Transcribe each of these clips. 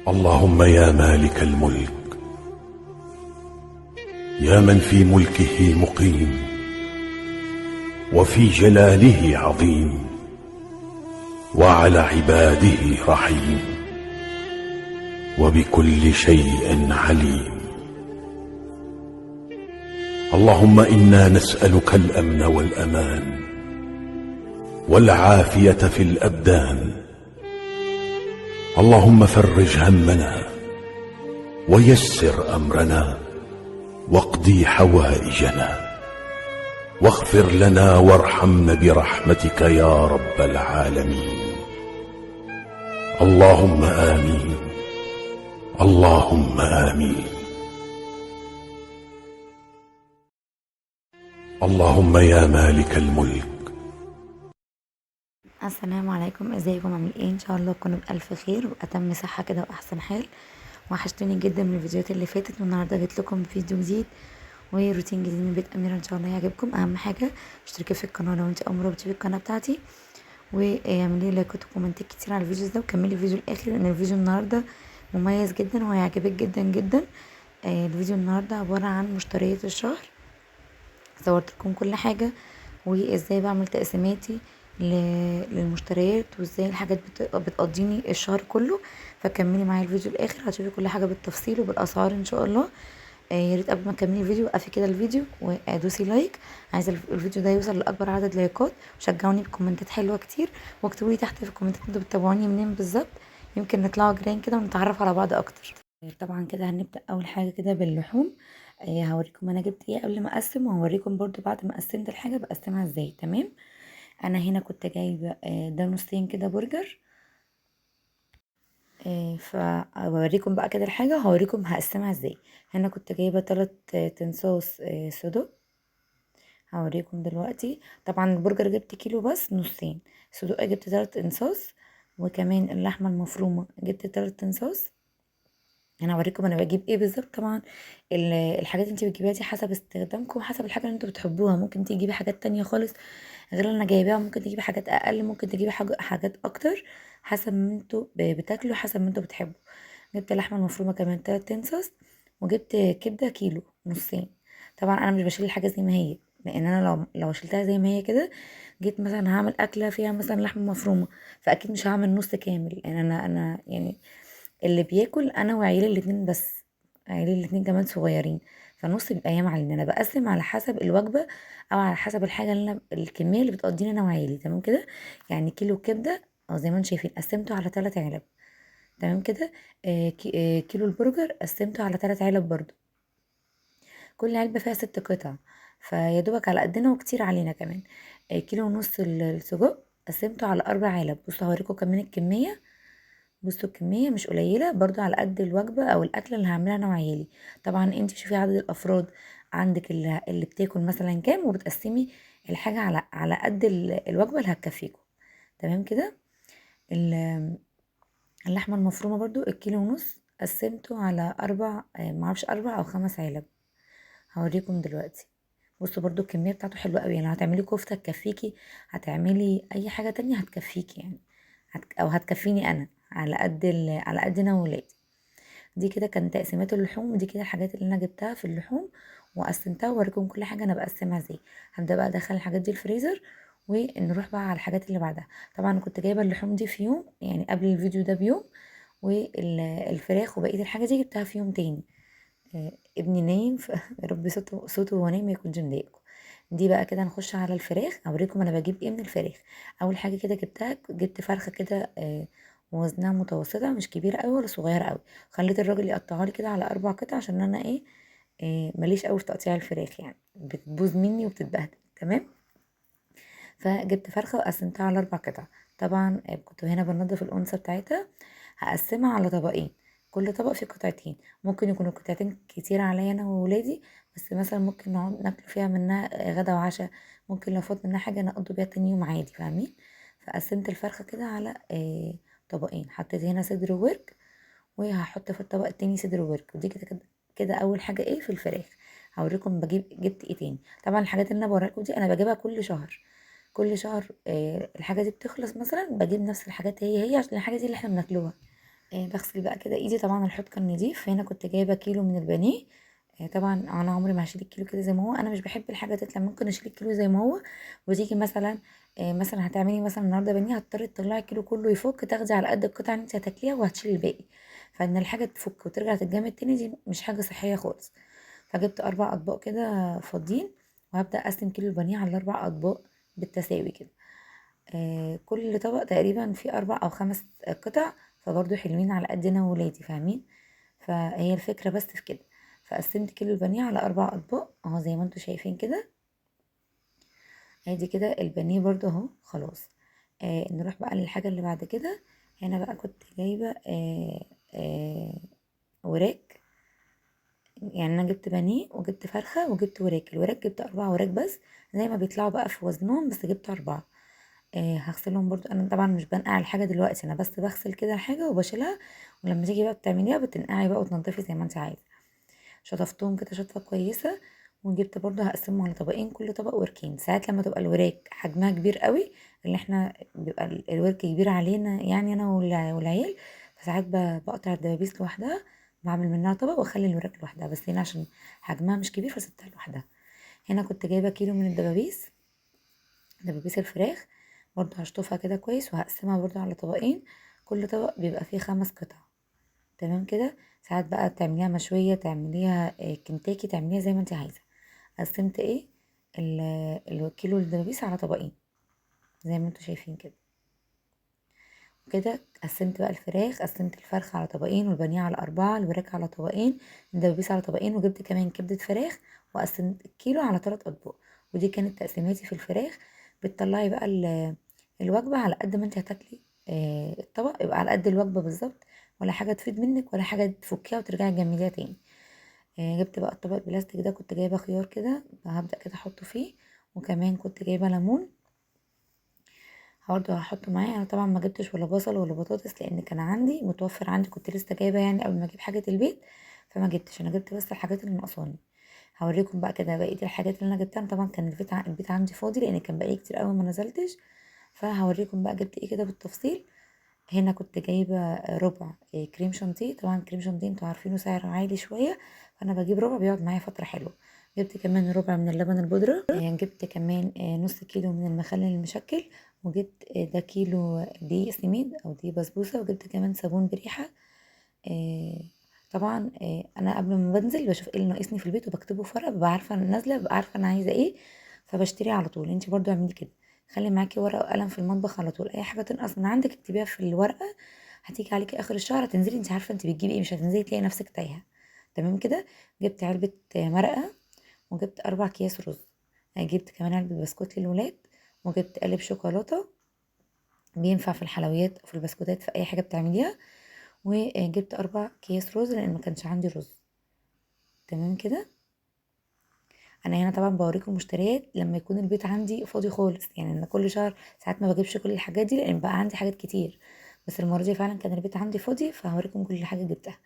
اللهم يا مالك الملك، يا من في ملكه مقيم وفي جلاله عظيم وعلى عباده رحيم وبكل شيء عليم. اللهم إنا نسألك الأمن والأمان والعافية في الأبدان. اللهم فرج همنا ويسر أمرنا واقضي حوائجنا واغفر لنا وارحمنا برحمتك يا رب العالمين. اللهم آمين، اللهم آمين. اللهم يا مالك الملك. السلام عليكم، ازيكم؟ عاملين ايه؟ ان شاء الله تكونوا بالف خير واتم صحه كده واحسن حال. وحشتوني جدا من الفيديوهات اللي فاتت، والنهارده جيت لكم بفيديو جديد وروتين جديد من بيت اميره. ان شاء الله يعجبكم. اهم حاجه اشتركي في القناه لو انت اول مره بتشوفي القناه بتاعتي، واعملي لايكات وكومنتات كتير على الفيديو ده، وكملي الفيديو الاخر لان الفيديو النهارده مميز جدا وهيعجبك جدا جدا. الفيديو النهارده عباره عن مشتريات الشهر. صورت لكم كل حاجه وازاي بعمل تقسيماتي للمشتريات، وازاي الحاجات بتقضيني الشهر كله. فكملي معايا الفيديو الاخر هتشوفي كل حاجه بالتفصيل وبالاسعار ان شاء الله. يا ريت قبل ما تكملي الفيديو وقفي كده الفيديو ودوسي لايك. عايزه الفيديو ده يوصل لاكبر عدد لايكات، وشجعوني بكومنتات حلوه كتير، واكتبوا لي تحت في الكومنتات انتوا بتتابعوني منين بالظبط، يمكن نطلعوا جيران كده ونتعرف على بعض اكتر. طبعا كده هنبدا اول حاجه كده باللحوم. هوريكم انا جبت ايه قبل ما اقسم، وهوريكم برضو بعد ما قسمت الحاجه بقسمها ازاي. تمام. انا هنا كنت جايبه ده نصين كده برجر. فاوريكم بقى كده الحاجه، هوريكم هقسمها ازاي. هنا كنت جايبه 3 تنصاص صدق. هوريكم دلوقتي. طبعا البرجر جبت كيلو بس نصين، صدق جبت 3 انصاص، وكمان اللحمه المفرومه جبت 3 انصاص. انا هوريكم انا بجيب ايه بالظبط. طبعا الحاجات اللي انت بتجيبيها دي حسب استخدامكم وحسب الحاجه اللي انتوا بتحبوها. ممكن تجيبي حاجات تانية خالص غير اللي انا جايباها، ممكن تجيبي حاجات اقل، ممكن تجيبي حاجات اكتر، حسب ما انتوا بتاكلوا، حسب ما انتوا بتحبوا. جبت اللحمه المفرومه كمان 3 انصاص، وجبت كبده كيلو نصين. طبعا انا مش بشيل الحاجه زي ما هي، لان انا لو شلتها زي ما هي كده، جيت مثلا هعمل اكله فيها مثلا لحمه مفرومه، فاكيد مش هعمل نص كامل. يعني انا يعني اللي بياكل انا وعيالي الاتنين بس، عيالي الاتنين كمان صغيرين، فنص بيبقى ياما علينا. انا بقسم على حسب الوجبه او على حسب الحاجه اللي انا الكميه اللي بتقضيني انا وعيالي. تمام كده. يعني كيلو كبده او زي ما انتم شايفين قسمته على 3 علب. تمام كده. كيلو البرجر قسمته على 3 علب برضو، كل علبه فيها 6 قطع، فيا دوبك على قدنا وكتير علينا كمان. كيلو ونص السجق قسمته على 4 علب. بصوا هوريكم كمان الكميه. بصوا الكمية مش قليلة برضو، على قد الوجبة او الاكل اللي هعملها انا وعيالي. طبعا انت شوفي عدد الافراد عندك اللي بتاكل مثلا كام، وبتقسمي الحاجة على قد الوجبة اللي هتكفيكم. تمام كده. ال- اللحمة المفرومة برضو الكيلو ونص قسمته على 4، معرفش 4 او 5 علب. هوريكم دلوقتي. بصوا برضو الكمية بتاعته حلوة قوي، يعني هتعملي كفتة تكفيكي، هتعملي اي حاجة تانية هتكفيكي يعني، او هتكفيني انا على قد انا وولادي. دي كده كان تقسيمات اللحوم، ودي كده الحاجات اللي انا جبتها في اللحوم وقسمتها، ووريكم كل حاجه انا بقسمها ازاي. هبدا بقى ادخل الحاجات دي الفريزر، ونروح بقى على الحاجات اللي بعدها. طبعا انا كنت جايبه اللحوم دي في يوم، يعني قبل الفيديو ده بيوم، والفراخ وبقيه الحاجه دي جبتها في يوم تاني. ابني نايم يا رب صوته وهو نايم ما يكونش مضايقكم. دي بقى كده نخش على الفراخ، اوريكم انا بجيب ايه من الفراخ. اول حاجه كده جبت فرخه كده، وزنها متوسطه، مش كبيره قوي ولا صغيره قوي. خليت الراجل يقطعها لي كده على 4 قطع، عشان انا ماليش قوي في تقطيع الفراخ، يعني بتبوظ مني وبتتبهدل. تمام. فجبت فرخه وقسمتها على 4 قطع. طبعا كنت هنا بنضف الانثى بتاعتها. هقسمها على طبقين، كل طبق فيه قطعتين. ممكن يكونوا قطعتين كتير عليا انا وولادي، بس مثلا ممكن نقعد ناكل فيها منها غدا وعشاء، ممكن لو فات منها حاجه نقضي بيها تاني يوم عادي، فاهمين؟ فقسمت الفرخه كده على طبقين. حطيت هنا صدر وورك، وهحط في الطبق التاني صدر وورك. ودي كده كده كده اول حاجه ايه في الفراخ. هوريكم جبت ايه تاني. طبعا الحاجات اللي انا بوريها لكم دي انا بجيبها كل شهر. كل شهر الحاجه دي بتخلص مثلا بجيب نفس الحاجات هي عشان الحاجه دي اللي احنا بناكلوها. بغسل بقى كده ايدي، طبعا الحوض كان نضيف. هنا كنت جايبه كيلو من البانيه. طبعا انا عمري ما هشيل الكيلو كده زي ما هو، انا مش بحب الحاجه تطلع. ممكن اشيل الكيلو زي ما هو وتيجي مثلا مثلا هتعملي مثلا النهارده بانيه، هتضطري تطلعي الكيلو كله يفك، تاخدي على قد القطعه اللي انت هتاكليها وهتشيلي الباقي. فان الحاجه تفك وترجع تتجمد تاني دي مش حاجه صحيه خالص. فجبت 4 اطباق كده فاضيين، وهبدا اقسم كيلو البانيه على 4 اطباق بالتساوي كده. كل طبق تقريبا فيه 4 أو 5 قطع، فبرضه حلوين على قد انا وولادي، فاهمين؟ فهي الفكرة بس في كده. فقسمت كيلو البانيه على 4 أطباق اهو زي ما انتوا شايفين كده. ادي كده البانيه برضه اهو خلاص. نروح بقى للحاجة اللي بعد كده. هنا بقى كنت جايبة آه وراك. يعني انا جبت بانيه وجبت فرخة وجبت وراك. الوراك جبت 4 وراك بس، زي ما بيطلعوا بقى في وزنهم، بس جبت 4. هغسلهم برضو. انا طبعا مش بنقع الحاجه دلوقتي، انا بس بغسل كده الحاجه وبشيلها، ولما تيجي بقى بتعمليها بتنقعي بقى وتنضفي زي ما انت عايزه. شطفتهم كده شطفه كويسه. وجبت برضو هقسمهم على طبقين، كل طبق وركين. ساعات لما تبقى الوراك حجمها كبير قوي، اللي احنا بيبقى الورك كبير علينا يعني انا والعيال، فساعات بقطع الدبابيس لوحدها، بعمل منها طبق واخلي الوراك لوحدها. بس هنا عشان حجمها مش كبير فسبتها لوحدها. هنا كنت جايبه كيلو من الدبابيس، دبابيس الفراخ. برضو هشطفها كده كويس وهقسمها برضو على طبقين، كل طبق بيبقى فيه 5 قطع. تمام كده. ساعات بقى تعمليها مشوية، تعمليها كنتاكي، تعمليها زي ما انت عايزة. قسمت ايه الكيلو الدبابيس على طبقين زي ما انتوا شايفين كده. كده قسمت بقى الفراخ، قسمت الفرخ على طبقين، والبانيه على 4، الوراك على طبقين، الدبابيس على طبقين، وجبت كمان كبدة فراخ وقسمت الكيلو على 3 أطباق. ودي كانت تقسيماتي في الفراخ. بتطلعي بقى الوجبة على قد ما انت هتاكلي. الطبق يبقى على قد الوجبة بالظبط، ولا حاجة تفيد منك ولا حاجة تفكيها وترجعي تجمديها تاني. جبت بقى الطبق البلاستيك ده، كنت جايبة خيار كده هبدأ كده احطه فيه، وكمان كنت جايبة ليمون برضه هحطه معاه. انا طبعا ما جبتش ولا بصل ولا بطاطس لان كان عندي متوفر عندي، كنت لسه جايبه يعني قبل ما اجيب حاجه البيت، فما جبتش. انا جبت بس الحاجات اللي ناقصاني. هوريكم بقى كده بقيه الحاجات اللي انا جبتها. طبعا كان البيت عندي فاضي لان كان بقالي كتير قوي ما نزلتش، فهوريكم بقى جبت ايه كده بالتفصيل. هنا كنت جايبه ربع كريم شانتيه. طبعا كريم شانتيه انتوا عارفينه سعره عالي شويه، فانا بجيب ربع بيقعد معايا فتره حلوه. جبت كمان ربع من اللبن البودرة. جبت كمان نص كيلو من المخلل المشكل. وجبت ده كيلو دقيق سميد او دقيق بسبوسة. وجبت كمان صابون بريحة. آه، طبعا انا قبل ما بنزل بشوف ايه اللي ناقصني في البيت وبكتبه في ورقة، ببقى عارفة انا نازلة، ببقى عارفة انا عايزة ايه، فبشتري على طول. انتي برضو اعملي كده، خلي معاكي ورقة وقلم في المطبخ على طول. اي حاجة تنقص من عندك اكتبيها في الورقة، هتيجي عليكي اخر الشهر هتنزلي انت عارفة انت بتجيبي ايه، مش هتنزلي تلاقي نفسك تايهة. تمام كده. جبت علبة مرقة، وجبت 4 أكياس رز. جبت كمان علبة بسكوت للولاد، وجبت قالب شوكولاتة بينفع في الحلويات أو في البسكوتات في أي حاجة بتعمليها. وجبت 4 أكياس رز لأن مكانش عندي رز. تمام كده. أنا هنا طبعا بوريكم مشتريات لما يكون البيت عندي فاضي خالص، يعني أنا كل شهر ساعات ما بجيبش كل الحاجات دي لأن بقى عندي حاجات كتير، بس المرة دي فعلا كان البيت عندي فاضي، فهوريكم كل حاجة جبتها.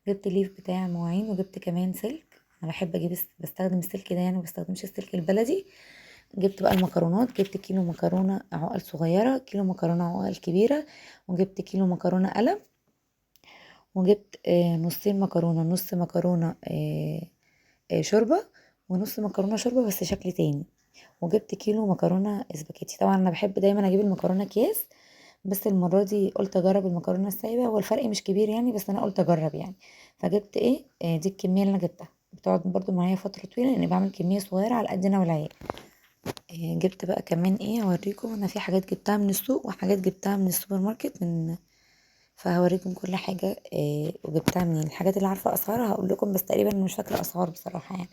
جبت ليف بتاع مواعين، وجبت كمان سلك. انا بحب اجيب بستخدم السلك ده يعني، ما بستخدمش السلك البلدي. جبت بقى المكرونات، جبت كيلو مكرونه عقل صغيره، كيلو مكرونه عقل كبيره، وجبت كيلو مكرونه قلم، وجبت نصين مكرونه، نص مكرونه شوربه، ونص مكرونه شوربه بس شكل تاني. وجبت كيلو مكرونه اسباجيتي. طبعا انا بحب دايما اجيب المكرونه اكياس، بس المره دي قلت اجرب المكرونه السايبه. هو الفرق مش كبير يعني، بس انا قلت اجرب يعني. فجبت ايه دي الكميه اللي انا جبتها، بتقعد برضو معايا فتره طويله لاني بعمل كميه صغيره على قد انا والعيال. جبت بقى كمان ايه اوريكم. انا في حاجات جبتها من السوق وحاجات جبتها من السوبر ماركت فهوريكم كل حاجه وجبتها منين. الحاجات اللي عارفه اسعارها هقول لكم، بس تقريبا أنا مش فاكره اسعار بصراحه يعني،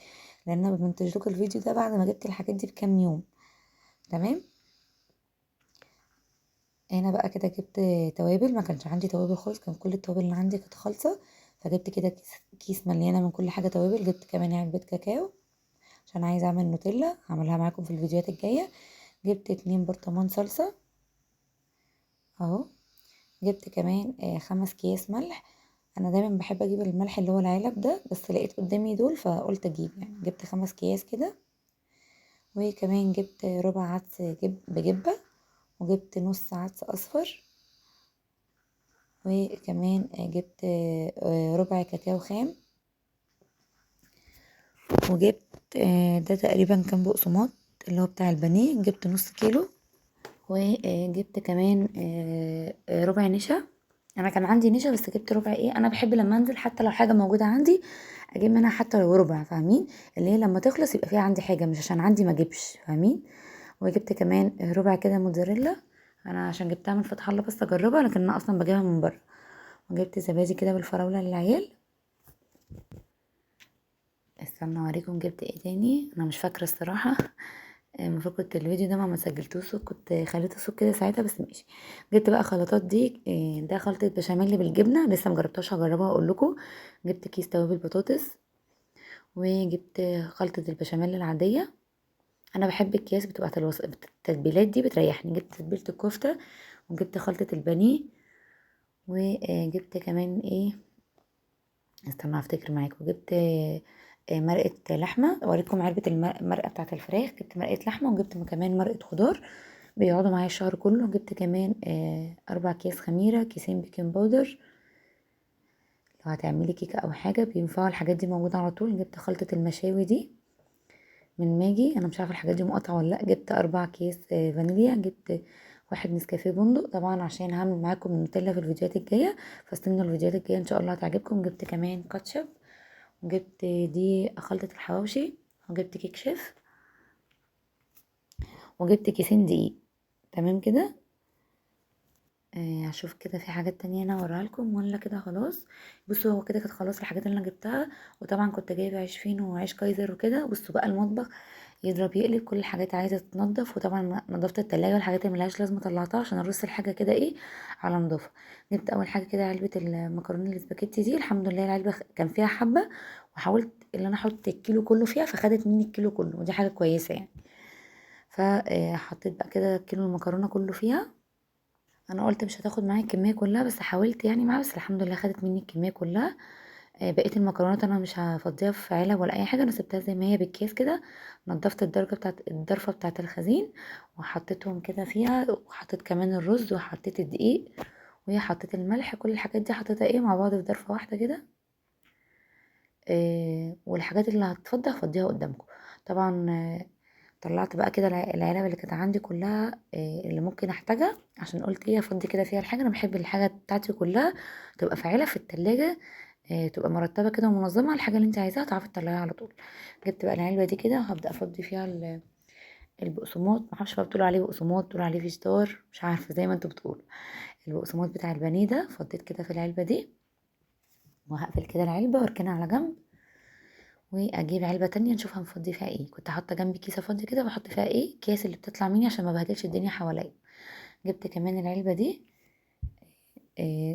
لان انا بمنتج لكم الفيديو ده بعد ما جبت الحاجات دي بكام يوم. تمام. هنا بقى كده جبت توابل. ما كانش عندي توابل خالص، كان كل التوابل اللي عندي كانت خالصة، فجبت كده كيس مليانة من كل حاجة توابل. جبت كمان علبة كاكاو عشان عايزة اعمل نوتيلا، هعملها معاكم في الفيديوهات الجاية. جبت 2 برطمان صلصة اهو. جبت كمان 5 أكياس ملح. انا دايما بحب اجيب الملح اللي هو العلب ده، بس لقيت قدامي دول فقلت اجيب يعني. جبت 5 أكياس كده. وكمان جبت ربع عدس بجبة، وجبت نص عدس اصفر وكمان جبت ربع كاكاو خام، وجبت ده تقريبا كان بقسماط اللي هو بتاع البانيه، جبت نص كيلو. وجبت كمان ربع نشا. انا كان عندي نشا بس جبت ربع. انا بحب لما انزل حتى لو حاجه موجوده عندي اجيب منها حتى لو ربع، فاهمين؟ اللي هي لما تخلص يبقى فيها عندي حاجه، مش عشان عندي ما اجيبش، فاهمين؟ وجبت كمان ربع كده موتزاريلا، انا عشان جبتها من فتح الله بس اجربها، لكن انا اصلا بجيبها من بره. وجبت زبادي كده بالفراوله للعيال. استنى اوريكم جبت ايه تاني، انا مش فاكره الصراحه. المفروض كنت الفيديو ده ما سجلتوش، كنت خليته صوت كده ساعتها، بس ماشي. جبت بقى خلطات دي. ده خلطة بشاميل بالجبنة، لسه مجربتهاش، هجربها واقول لكم. جبت كيس توابل بطاطس، وجبت خلطة البشاميل العادية. انا بحب الكيس بتبقى التتبيلات دي بتريحني. جبت تتبيلة الكفتة، وجبت خلطة البانيه، وجبت كمان ايه، استنى افتكر معاكم. جبت مرقة لحمة. اوريكم علبة المرقة بتاعة الفراخ. جبت مرقة لحمة، وجبت كمان مرقة خضار بيقعدوا معايا الشهر كله. جبت كمان 4 اكياس خميرة، كيسين بيكنج باودر لو هتعملي كيكة او حاجة بينفعوا الحاجات دي، موجودة على طول. جبت خلطة المشاوي دي من ماجي، انا مش عارفة الحاجات دي مقاطعة ولا لا. جبت 4 كيس فانيليا. جبت 1 نسكافيه بندق، طبعا عشان هعمل معاكم النوتيلا في الفيديوهات الجاية، فاستنوا الفيديوهات الجاية ان شاء الله هتعجبكم. جبت كمان كاتشب، وجبت دي خلطة الحواوشي، وجبت كيك شيف، وجبت كيسين دقيق. تمام كده. هشوف كده في حاجات تانية انا اوريها لكم ولا كده خلاص. بصوا هو كده كانت خلاص الحاجات اللي انا جبتها. وطبعا كنت جايبه عيش فينو وعيش كايزر وكده. بصوا بقى المطبخ يضرب يقلب، كل الحاجات عايزه تتنضف. وطبعا نضفت التلاجة والحاجات اللي ملهاش لازمه طلعتها عشان ارص الحاجه كده ايه على نضافه. جبت اول حاجه كده علبه المكرونه الاسباجيتي دي. الحمد لله العلبه كان فيها حبه، وحاولت ان انا احط الكيلو كله فيها، فخدت مني الكيلو كله، ودي حاجه كويسه يعني. فحطيت بقى كده كيلو المكرونه كله فيها. انا قلت مش هتاخد معايا الكميه كلها، بس حاولت يعني معاها، بس الحمد لله خدت مني الكميه كلها. بقيه المكرونات انا مش هفضيها في علب ولا اي حاجه، انا سبتها زي ما هي بالكيس كده. نضفت الضرفه بتاعه الخزين، وحطيتهم كده فيها، وحطيت كمان الرز، وحطيت الدقيق، وهي حطيت الملح. كل الحاجات دي حطيتها ايه مع بعض في ضرفه واحده كده. والحاجات اللي هتفضي هفضيها قدامكم طبعا. طلعت بقى كده العلب اللي كانت عندي كلها، اللي ممكن احتاجها، عشان قلت ايه افضي كده فيها الحاجه. انا بحب الحاجه بتاعتي كلها تبقى في علب في التلاجة، تبقى مرتبه كده ومنظمه. الحاجه اللي انت عايزاها تعرفي تطلعيها على طول. جبت بقى العلبه دي كده، وهبدا افضي فيها البقسماط. معرفش بقى بتقولوا عليه بقسماط، بتقولوا عليه فيجيتار، مش عارفه زي ما انتوا بتقولوا. البقسماط بتاع البانيه ده فضيت كده في العلبه دي، وهقفل كده العلبه واركنها على جنب. واجيب علبه تانية نشوف هنفضي فيها ايه. كنت حاطه جنبي كيسه فاضيه كده بحط فيها ايه الكيس اللي بتطلع مني عشان ما بهدلش الدنيا حواليا. جبت كمان العلبه دي.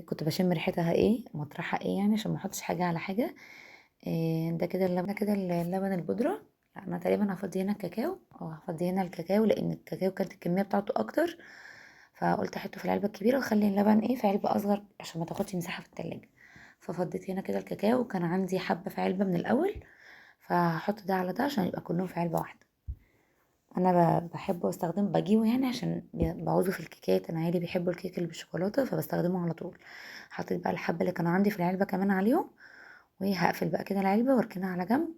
كنت بشم ريحتها ايه مطرحها ايه يعني، عشان ما احطش حاجه على حاجه. ده كده اللبن، ده كده اللبن البودره. لا انا تقريبا هفضي هنا الكاكاو، هفضي هنا الكاكاو، لان الكاكاو كانت الكميه بتاعته اكتر، فقلت احطه في العلبه الكبيره واخلي اللبن ايه في علبه اصغر عشان ما تاخدش مساحه في التلاجة. ففضيت هنا كده الكاكاو، وكان عندي حبه في علبه من الاول، فهحط ده على ده عشان يبقى كلهم في علبه واحده. انا بحبه واستخدمه بجيبه يعني عشان بعوزه في الكيكات. انا عيلي بيحبوا الكيك اللي بالشوكولاته فبستخدمه على طول. حطيت بقى الحبه اللي كانوا عندي في العلبه كمان عليهم، وهقفل بقى كده العلبه واركنها على جنب.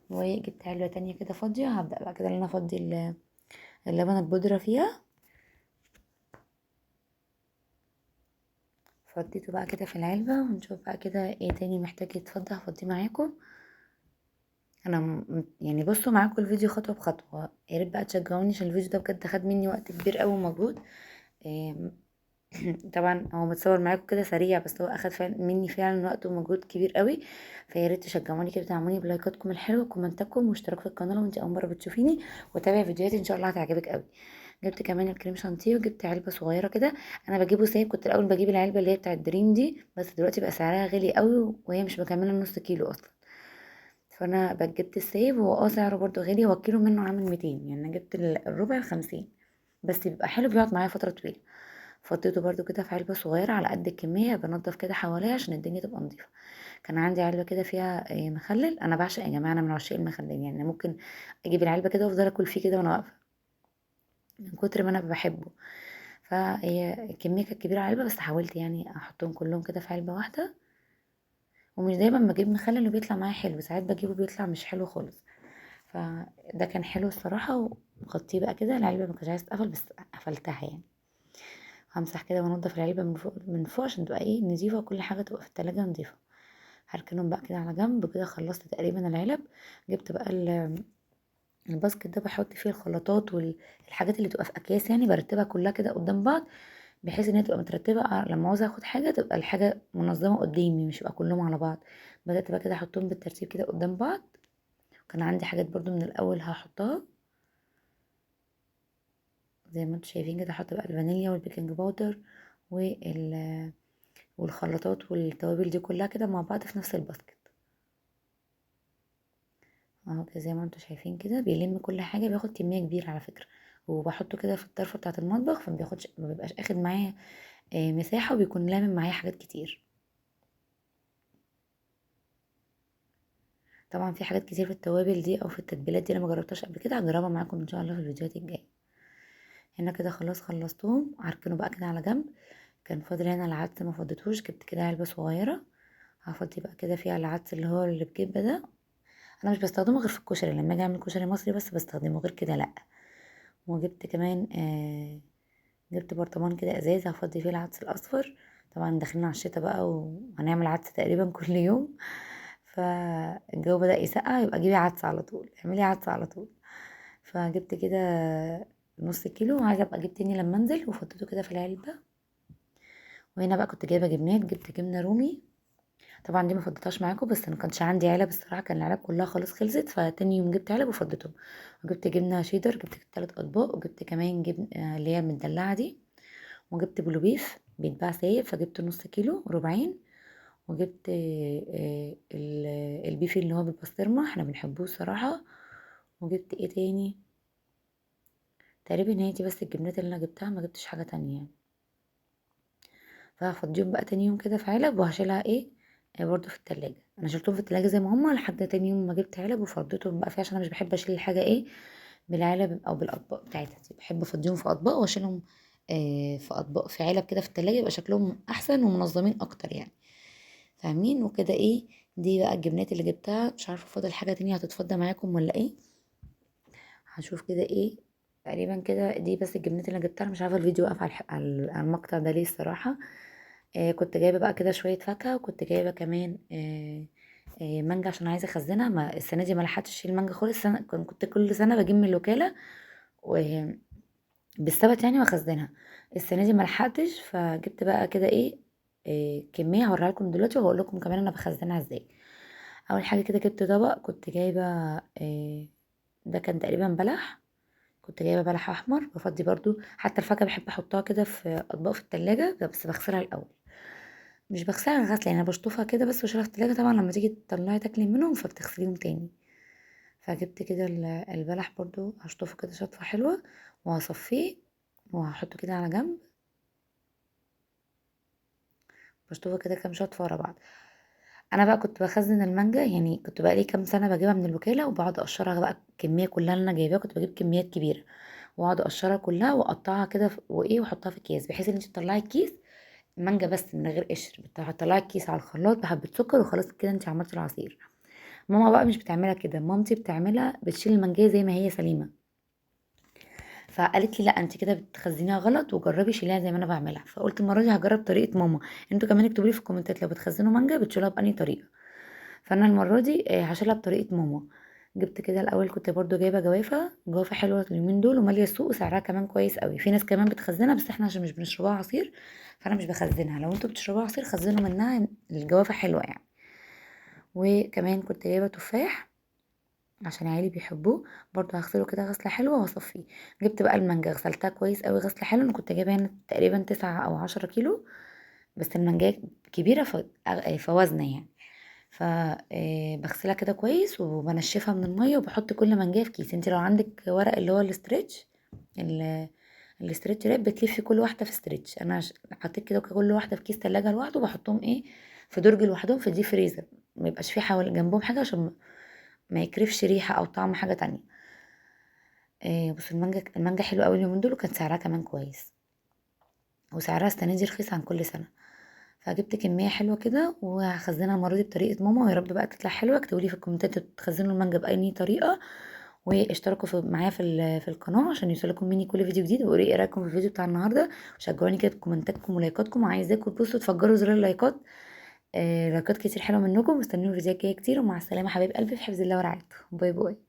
وجبت علبه تانية كده فاضيه، هبدا بقى كده ان انا افضي اللبن البودره فيها. فضيته بقى كده في العلبه، ونشوف بقى كده ايه تاني محتاج يتفضى هفضيه معاكم. انا يعني بصوا معاكم الفيديو خطوه بخطوه، يا ريت بقى تشجعوني عشان الفيديو ده بجد خد مني وقت كبير قوي ومجهود. إيه، طبعا هو متصور معاكم كده سريع، بس هو اخد مني فعلا وقت ومجهود كبير قوي. فيا ريت تشجعوني كده، تعملوني بلايكاتكم الحلوه وكومنتاتكم واشتراك في القناه لو انت اول مره بتشوفيني، وتابعي فيديوهاتي ان شاء الله هتعجبك قوي. جبت كمان الكريم شانتيه، وجبت علبه صغيره كده. انا بجيبه سايب، كنت الاول بجيب العلبه اللي هي بتاعه دريم دي، بس دلوقتي بقى سعرها غالي قوي، وهي مش مكمله نص كيلو اصلا. فانا بقى جبت السايب، هو سعره برضو غالي، هو الكيلو منه عامل 200 يعني. انا جبت الربع ب50، بس بيبقى حلو بيقعد معايا فتره طويله. فضيته برضو كده في علبة صغيرة على قد الكمية، بنضف كده حواليها عشان الدنيا تبقى نظيفة. كان عندي علبة كده فيها مخلل. انا بعشق يا جماعة، انا من عشاق المخلل يعني. أنا ممكن اجيب العلبة كده وافضل اكل فيه كده وانا واقفة من كتر ما انا بحبه. فهي الكميه كانت كبيره على العلبه، بس حاولت يعني احطهم كلهم كده في علبه واحده. ومش دايما بجيب مخلل وبيطلع معايا حلو، ساعات بجيبه بيطلع مش حلو خالص. فده كان حلو الصراحه. وغطيه بقى كده، العلبه ما كانتش عايزه تقفل بس قفلتها يعني. همسح كده وانضف العلبه من فوق عشان تبقى ايه نضيفه، وكل حاجه تبقى في التلاجة نضيفه. هركنهم بقى كده على جنب. كده خلصت تقريبا العلب. جبت بقى الباسكت ده، بحط فيه الخلاطات والحاجات اللي تبقى في اكياس، يعني برتبها كلها كده قدام بعض، بحيث ان هي تبقى مترتبه لما عاوزه اخد حاجه تبقى الحاجه منظمه قدامي، مش يبقى كلهم على بعض. بدات بقى كده احطهم بالترتيب كده قدام بعض. كان عندي حاجات برضو من الاول هحطها، زي ما انتم شايفين كده. احط بقى الفانيليا والبيكنج باودر والخلطات والتوابل دي كلها كده مع بعض في نفس الباسكت اهو كده. زي ما انتم شايفين كده بيلم كل حاجه، بياخد كميه كبيره على فكره. وبحطه كده في الطرفه بتاعه المطبخ، فما بياخدش، ما بيبقاش اخد معايا مساحه، وبيكون لامم معايا حاجات كتير. طبعا في حاجات كتير في التوابل دي او في التتبيلات دي انا ما جربتهاش قبل كده، هجربها معاكم ان شاء الله في الفيديوهات الجايه. هنا كده خلاص خلصتهم، هركنه بقى كده على جنب. كان فاضل هنا العدس ما فضيتهوش، جبت كده علبه صغيره. هفضي بقى كده فيها العدس اللي هو اللي بجيبه ده. انا مش بستخدمه غير في الكشري، لما اجي اعمل كشري مصري بس بستخدمه، غير كده لا. وجبت كمان جبت برطمان كده ازاز هفضي فيه العدس الاصفر. طبعا داخلين على الشتا بقى وهنعمل عدس تقريبا كل يوم، فالجو بدأ يسقع، يبقى جيبي عدس على طول، اعملي عدس على طول. فجبت كده نص كيلو، وعايزه ابقى اجيب تاني لما انزل، وفضيته كده في العلبه. وهنا بقى كنت جايبه جبنات، جبت جبنه رومي. طبعا دي ما فضيتهاش معاكم، بس انا كانش عندي علب الصراحه، كان العلب كلها خلاص خلصت، فتاني يوم جبت علب وفضيتهم. وجبت جبنه شيدر، جبت 3 اطباق. وجبت كمان جبن اللي هي المدلعه دي. وجبت بلو بيف بيتباع سايب، فجبت نص كيلو ربعين. وجبت البيف اللي هو بالبسطرمه، احنا بنحبوه الصراحه. وجبت ايه تاني؟ تقريبا هي دي بس الجبنات اللي انا جبتها، ما جبتش حاجه تانية يعني. فهفضيهم بقى تاني يوم كده في علب، وهشيلها ايه برضو في التلاجة. انا شلتهم في التلاجة زي ما هما لحد تاني يوم ما جبت علب وفضيتهم بقى فيها، عشان انا مش بحب اشيل الحاجة ايه بالعلب او بالاطباق بتاعتها دي. بحب افضيهم في اطباق واشيلهم في اطباق في علب كده في التلاجة، يبقى شكلهم احسن ومنظمين اكتر يعني. فاهمين؟ وكده ايه. دي بقى الجبنات اللي جبتها. مش عارفه فاضل حاجه تانية هتتفضى معاكم ولا ايه؟ هشوف كده ايه. تقريبا كده دي بس الجبنات اللي أنا جبتها. أنا مش عارفه الفيديو واقف على المقطع ده ليه الصراحه. كنت جايبه بقى كده شويه فاكهه، وكنت جايبه كمان مانجا عشان عايزه اخزنها. ما السنه دي ما لحقتش اشيل مانجا خالص. كنت كل سنه بجيب من الوكاله وبالثبت يعني واخزنها. السنه دي ما لحقتش، فجبت بقى كده ايه كميه هوريها لكم دلوقتي، وهقول لكم كمان انا بخزنها ازاي. اول حاجه كده جبت طبق، كنت جايبه ده كان تقريبا بلح. كنت جايبه بلح احمر. بفضي برضو حتى الفاكهه بحب احطها كده في اطباق في التلاجة، بس بغسلها الاول. مش بغسلها غسله يعني، انا بشطفها كده بس واشيلها في التلاجة. طبعا لما تيجي تطلعي تاكلي منهم فبتغسليهم تاني. فجبت كده البلح برضو هشطفه كده شطفه حلوه، وهصفيه وهحطه كده على جنب. بشطفه كده كام شطفه ورا بعض. انا بقى كنت بخزن المانجا، يعني كنت بقى لي كام سنه بجيبها من الوكاله، وبقعد اقشرها بقى الكميه كلها اللي انا جايباها. كنت بجيب كميات كبيره، واقعد اقشرها كلها واقطعها كده وايه، واحطها في اكياس، بحيث ان انت تطلعي الكيس مانجا بس من غير قشر. هتطلعي الكيس على الخلاط بحبه سكر وخلاص كده انت عملتي العصير. ماما بقى مش بتعملها كده، مامتي بتعملها بتشيل المانجا زي ما هي سليمه. فقالت لي لا انت كده بتخزنيها غلط، وجربي شيليها زي ما انا بعملها. فقلت المره دي هجرب طريقه ماما. انتوا كمان اكتبوا لي في الكومنتات لو بتخزنوا مانجا بتشيلوها بأنهي طريقه. فانا المره دي هشيلها بطريقه ماما. جبت كده الاول، كنت برضو جايبه جوافه حلوه اليومين دول وماليه السوق، وسعرها كمان كويس قوي. في ناس كمان بتخزنها، بس احنا عشان مش بنشربها عصير فانا مش بخزنها. لو انتوا بتشربوها عصير خزنوا منها، الجوافه حلوه يعني. وكمان كنت جايبه تفاح عشان عيالي بيحبوه، برضو هغسله كده غسله حلوه واصفيه. جبت بقى المانجا غسلتها كويس قوي غسله حلوه. انا كنت جايبه هنا تقريبا 9 او 10 كيلو، بس المانجا كبيره فوزنه يعني. فبغسلها كده كويس وبنشفها من الميه، وبحط كل منجايه في كيس. انت لو عندك ورق اللي هو ال- الاسترتش راب، بتلفي كل واحده في استرتش. انا حطيت كده كل واحده في كيس تلاجة لوحده، وبحطهم ايه في درج لوحدهم في دي فريزر. ما يبقاش في حوالي جنبهم حاجه، عشان ما يكرفش ريحه او طعم حاجه تانية. بس المانجا حلوه قوي اليومين دول، وكان سعرها كمان كويس. وسعرها السنة دي رخيص عن كل سنة. فجبت كمية حلوة كده وهخزنها المرة دي بطريقة ماما، ويا رب بقى تطلع حلوة. اكتبولي في الكومنتات بتخزنوا المانجا بأي طريقة، واشتركوا معايا في القناة عشان يوصلكم مني كل فيديو جديد، وقولي ايه رأيكم في الفيديو بتاع النهاردة، وشجعوني كده بكومنتاتكم ولايكاتكم. وعايزاكم تبصوا تفجروا زر اللايكات، لايكات كتير حلوة منكم. مستنيين فيديوهات جاية كتير، ومع السلامة حبايب قلبي في حفظ الله ورعايته. باي باي.